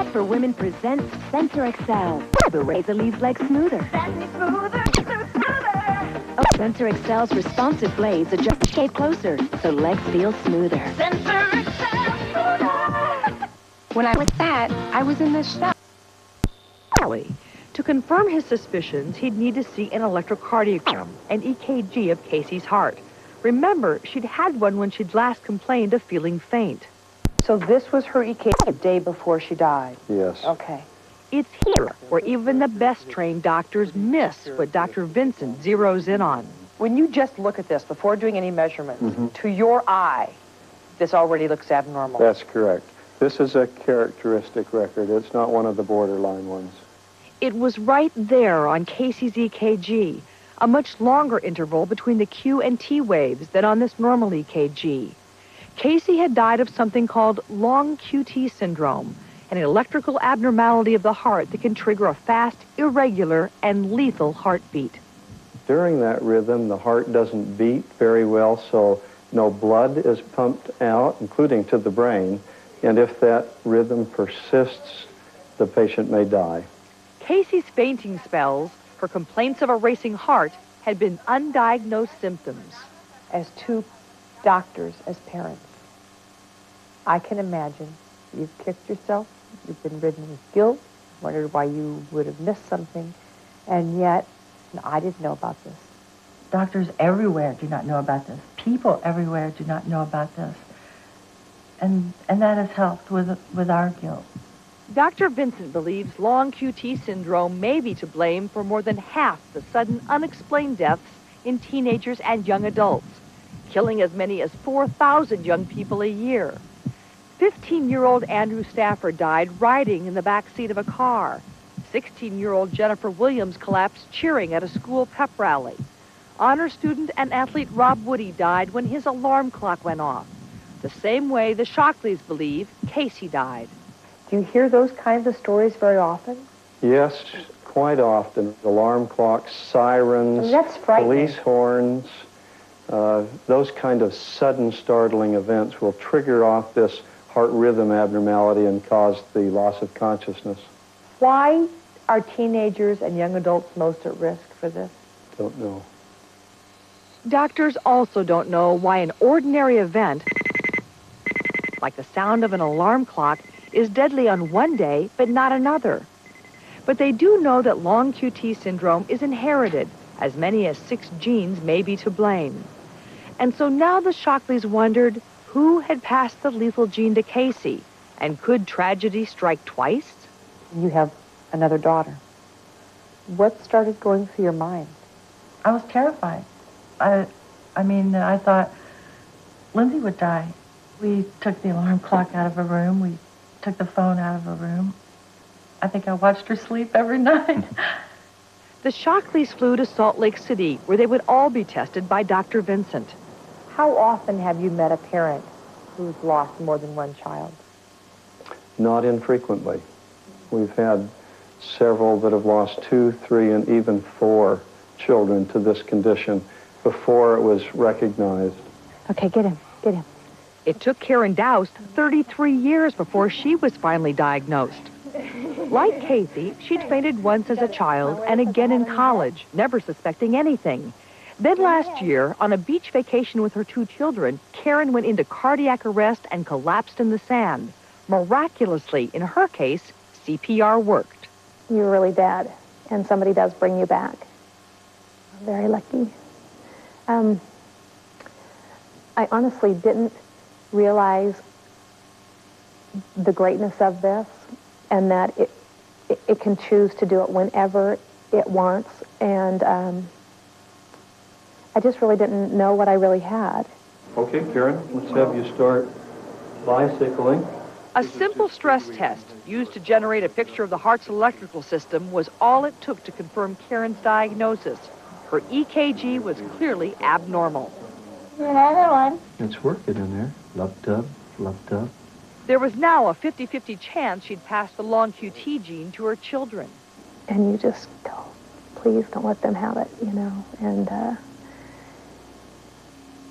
for Women presents Center Excel. The razor leaves legs smoother. Oh, Center Excel's responsive blades adjust the shape closer, so legs feel smoother. Center Excel smoother. When I was that, I was in the shop. To confirm his suspicions, he'd need to see an electrocardiogram, an EKG of Casey's heart. Remember, she'd had one when she'd last complained of feeling faint. So this was her EKG the day before she died? Yes. Okay. It's here where even the best trained doctors miss what Dr. Vincent zeroes in on. When you just look at this before doing any measurements, to your eye, this already looks abnormal. That's correct. This is a characteristic record. It's not one of the borderline ones. It was right there on Casey's EKG, a much longer interval between the Q and T waves than on this normal EKG. Casey had died of something called long QT syndrome, an electrical abnormality of the heart that can trigger a fast, irregular, and lethal heartbeat. During that rhythm, the heart doesn't beat very well, so no blood is pumped out, including to the brain, and if that rhythm persists, the patient may die. Casey's fainting spells, her complaints of a racing heart, had been undiagnosed symptoms. As two doctors, as parents, I can imagine you've kicked yourself, you've been ridden with guilt, wondered why you would have missed something, and yet I didn't know about this. Doctors everywhere do not know about this. People everywhere do not know about this. And that has helped with our guilt. Dr. Vincent believes long QT syndrome may be to blame for more than half the sudden unexplained deaths in teenagers and young adults, killing as many as 4,000 young people a year. 15-year-old Andrew Stafford died riding in the back seat of a car. 16-year-old Jennifer Williams collapsed cheering at a school pep rally. Honor student and athlete Rob Woody died when his alarm clock went off, the same way the Shockleys believe Casey died. Do you hear those kinds of stories very often? Yes, quite often. Alarm clocks, sirens, That's frightening. police horns, those kind of sudden startling events will trigger off this heart rhythm abnormality and cause the loss of consciousness. Why are teenagers and young adults most at risk for this? Don't know. Doctors also don't know why an ordinary event, like the sound of an alarm clock, is deadly on one day but not another. But they do know that long QT syndrome is inherited. As many as 6 genes may be to blame. And so now the Shockleys wondered who had passed the lethal gene to Casey, and could tragedy strike twice? You have another daughter. What started going through your mind? I was terrified. I thought Lindsay would die. We took the alarm clock out of her room. We took the phone out of her room. I think I watched her sleep every night. The Shockleys flew to Salt Lake City, where they would all be tested by Dr. Vincent. How often have you met a parent who's lost more than one child? Not infrequently. We've had several that have lost 2, 3, and even 4 children to this condition before it was recognized. Okay, get him. It took Karen Doust 33 years before she was finally diagnosed. Like Casey, she'd fainted once as a child and again in college, never suspecting anything. Then last year, on a beach vacation with her 2 children, Karen went into cardiac arrest and collapsed in the sand. Miraculously, in her case, CPR worked. You're really bad, and somebody does bring you back. Very lucky. I honestly didn't realize the greatness of this, and that it can choose to do it whenever it wants, and I just really didn't know what I really had. Okay, Karen, let's have you start bicycling. A simple stress test used to generate a picture of the heart's electrical system was all it took to confirm Karen's diagnosis. Her EKG was clearly abnormal. Another one. It's working in there. Lupped up. There was now a 50-50 chance she'd pass the long QT gene to her children. And you just go, please don't let them have it,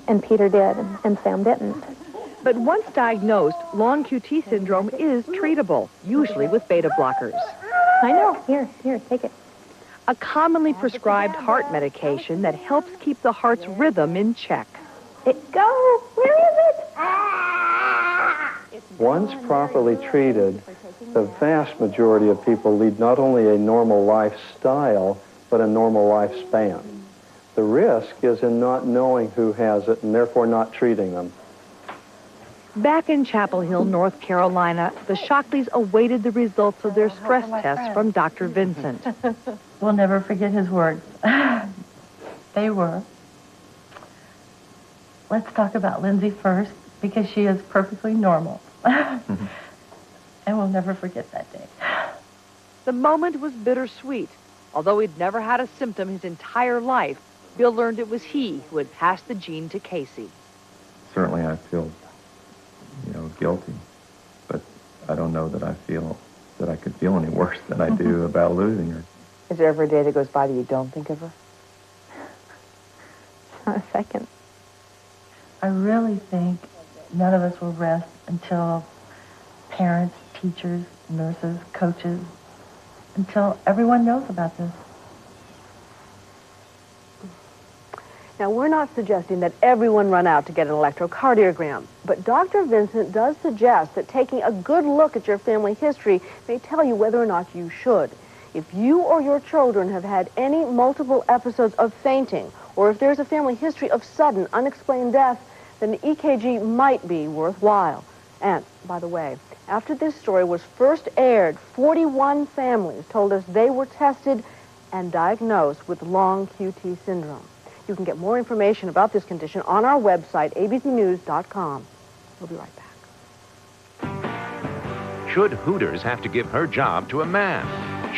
and Peter did, and Sam didn't. But once diagnosed, long QT syndrome is treatable, usually with beta blockers. I know. Here, take it. A commonly prescribed heart medication that helps keep the heart's rhythm in check. Go. Where is it? Once properly treated, the vast majority of people lead not only a normal lifestyle, but a normal lifespan. The risk is in not knowing who has it and therefore not treating them. Back in Chapel Hill, North Carolina, the Shockleys awaited the results of their stress test from Dr. Vincent. We'll never forget his words. They were, let's talk about Lindsay first, because she is perfectly normal. And we'll never forget that day. The moment was bittersweet. Although he'd never had a symptom his entire life, Bill learned it was he who had passed the gene to Casey. Certainly I feel, guilty, but I don't know that I could feel any worse than I do about losing her. Is there ever a day that goes by that you don't think of her? Not a second. I really think none of us will rest until parents, teachers, nurses, coaches, until everyone knows about this. Now, we're not suggesting that everyone run out to get an electrocardiogram, but Dr. Vincent does suggest that taking a good look at your family history may tell you whether or not you should. If you or your children have had any multiple episodes of fainting, or if there's a family history of sudden, unexplained death, then an EKG might be worthwhile. And, by the way, after this story was first aired, 41 families told us they were tested and diagnosed with long QT syndrome. You can get more information about this condition on our website, abcnews.com. We'll be right back. Should Hooters have to give her job to a man?